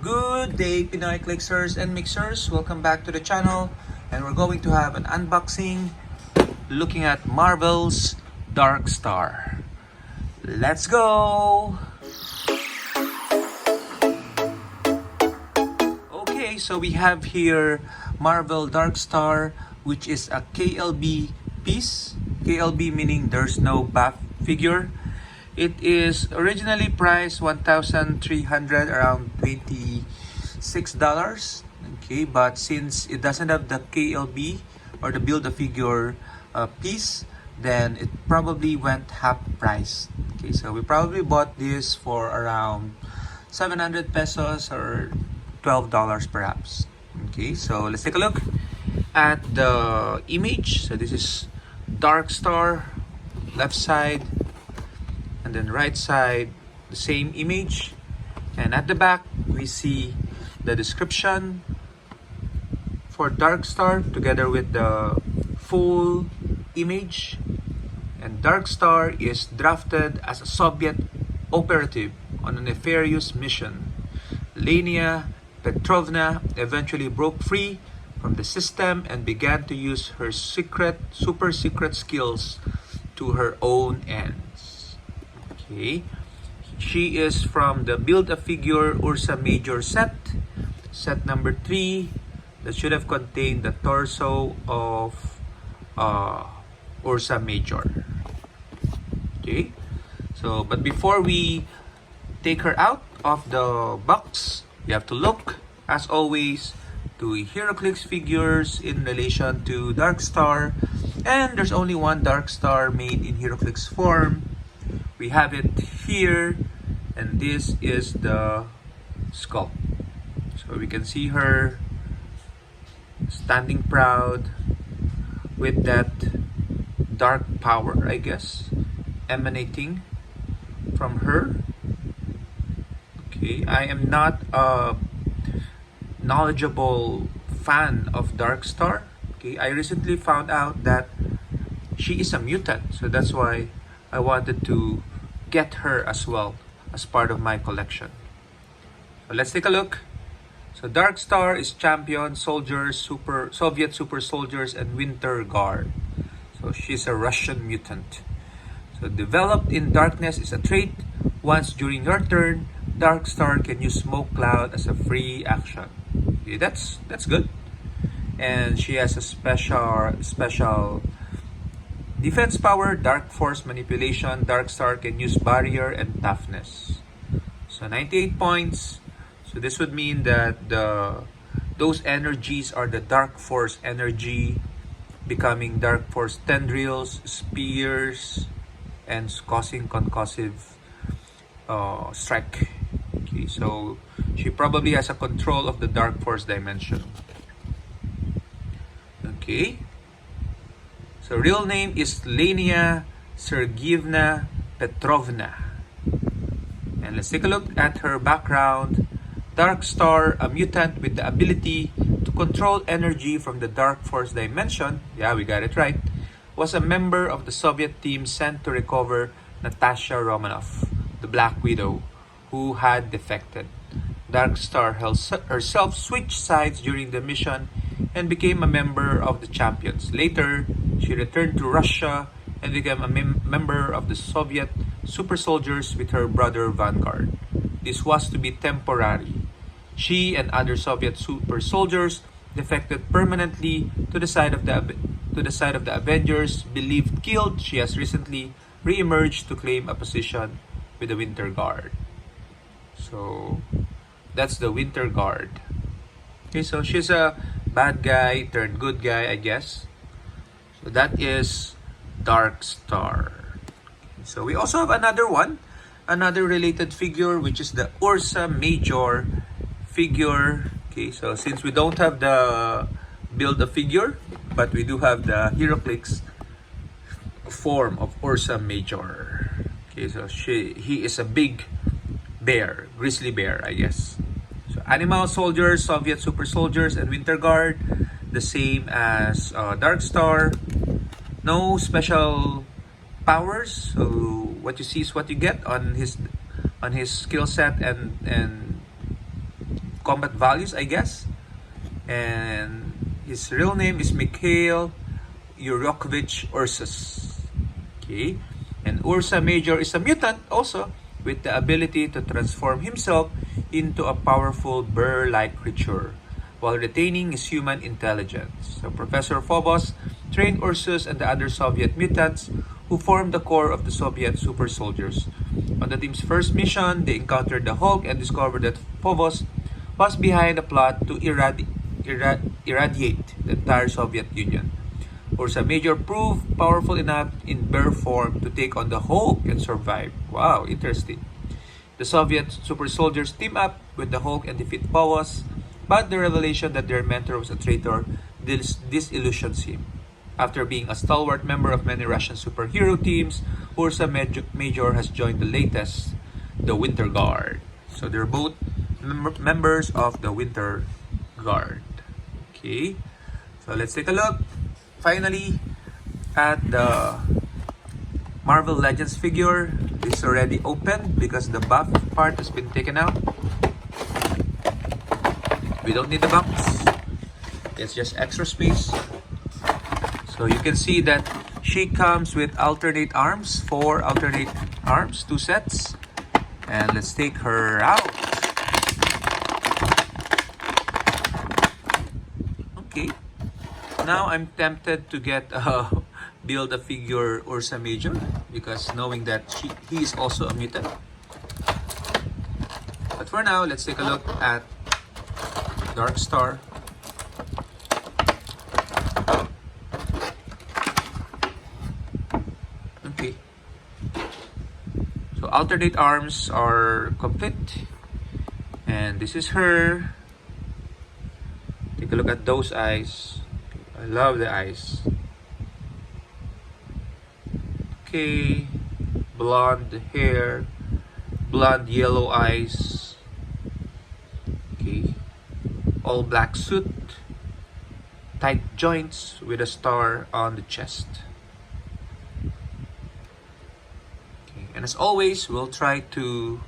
Good day, Pinoy Clixers and Mixers. Welcome back to the channel. And we're going to have an unboxing looking at Marvel's Darkstar. Let's go! Okay, so we have here Marvel Darkstar, which is a KLB piece. KLB meaning there's no buff figure. It is originally priced $1,300, around $26. Okay, but since it doesn't have the KLB or the Build-A-Figure piece, then it probably went half price. Okay, so we probably bought this for around 700 pesos or $12 perhaps. Okay, so let's take a look at the image. So this is Darkstar, left side, and then right side the same image, and at the back we see the description for Darkstar together with the full image. And Darkstar is drafted as a Soviet operative on a nefarious mission. Lenia Petrovna eventually broke free from the system and began to use her super secret skills to her own ends. Okay, she is from the Build-A-Figure Ursa Major set number 3, that should have contained the torso of Ursa Major. Okay, so but before we take her out of the box, we have to look, as always, to Heroclix figures in relation to Darkstar, and there's only one Darkstar made in Heroclix form. We have it here, and this is the sculpt. So we can see her standing proud with that dark power, I guess, emanating from her. Okay, I am not a knowledgeable fan of Darkstar. Okay, I recently found out that she is a mutant, so that's why I wanted to get her as well as part of my collection. So let's take a look. So Darkstar is champion, soldiers, Soviet super soldiers, and Winter Guard. So she's a Russian mutant. So developed in darkness is a trait. Once during your turn, Darkstar can use smoke cloud as a free action. Okay, that's good. And she has a special defense power, dark force manipulation. Darkstar can use barrier and toughness. So 98 points. So this would mean that those energies are the dark force energy, becoming dark force tendrils, spears, and causing concussive strike. Okay, so she probably has a control of the dark force dimension. Okay. So real name is Lenia Sergeyevna Petrovna. And let's take a look at her background. Darkstar, a mutant with the ability to control energy from the dark force dimension, yeah, we got it right, was a member of the Soviet team sent to recover Natasha Romanoff, the Black Widow, who had defected. Darkstar herself switched sides during the mission and became a member of the Champions. Later, she returned to Russia and became a member of the Soviet super soldiers with her brother Vanguard. This was to be temporary. She and other Soviet super soldiers defected permanently to the side of the Avengers, believed killed. She has recently re-emerged to claim a position with the Winter Guard. So that's the Winter Guard. Okay, so she's a bad guy turned good guy, I guess. So that is Darkstar. So we also have another related figure, which is the Ursa Major figure. Okay, so since we don't have the Build-A-Figure, but we do have the Heroclix form of Ursa Major. Okay, so he is a big bear, grizzly bear, I guess. So animal soldiers, Soviet super soldiers, and Winter Guard, the same as Darkstar. No special powers, so what you see is what you get on his skill set and combat values, I guess. And his real name is Mikhail Heroclix Ursus. Okay. And Ursa Major is a mutant also, with the ability to transform himself into a powerful bear-like creature while retaining his human intelligence. So Professor Phobos trained Ursus and the other Soviet mutants who formed the core of the Soviet super soldiers. On the team's first mission, they encountered the Hulk and discovered that Phobos was behind a plot to irradiate the entire Soviet Union. Ursa Major proved powerful enough in bear form to take on the Hulk and survive. Wow, interesting. The Soviet super soldiers team up with the Hulk and defeat Phobos, but the revelation that their mentor was a traitor disillusions him. After being a stalwart member of many Russian superhero teams, Ursa Major has joined the latest, the Winter Guard. So they're both members of the Winter Guard. Okay, so let's take a look finally at the Marvel Legends figure. This is already open because the buff part has been taken out. We don't need the box. It's just extra space. So you can see that she comes with alternate arms, 4 alternate arms, 2 sets. And let's take her out. Okay. Now I'm tempted to get build a figure Ursa Major because knowing that he is also a mutant. But for now, let's take a look at Darkstar. Okay. So alternate arms are complete. And this is her. Take a look at those eyes. I love the eyes. Okay. Blonde hair. Blonde yellow eyes. Okay. All black suit. Tight joints with a star on the chest. Okay. And as always, we'll try to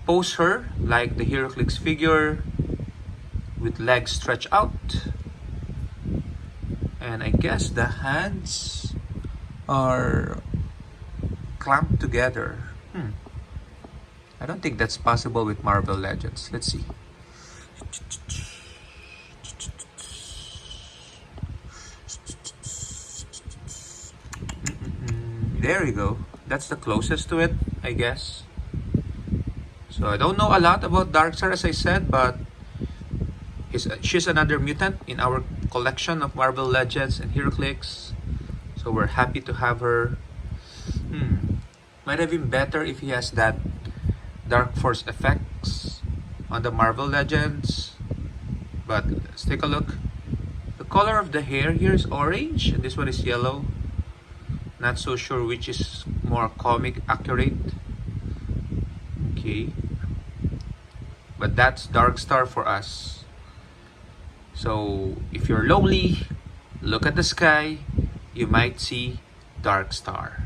pose her like the Heroclix figure with legs stretched out. And I guess the hands are clamped together. I don't think that's possible with Marvel Legends. Let's see. There you go. That's the closest to it, I guess. So I don't know a lot about Darkstar, as I said, but she's another mutant in our collection of Marvel Legends and Heroclix. So we're happy to have her. Might have been better if he has that Dark Force effects on the Marvel Legends. But let's take a look. The color of the hair here is orange and this one is yellow. Not so sure which is more comic accurate. Okay. But that's Darkstar for us. So if you're lonely, look at the sky. You might see Darkstar.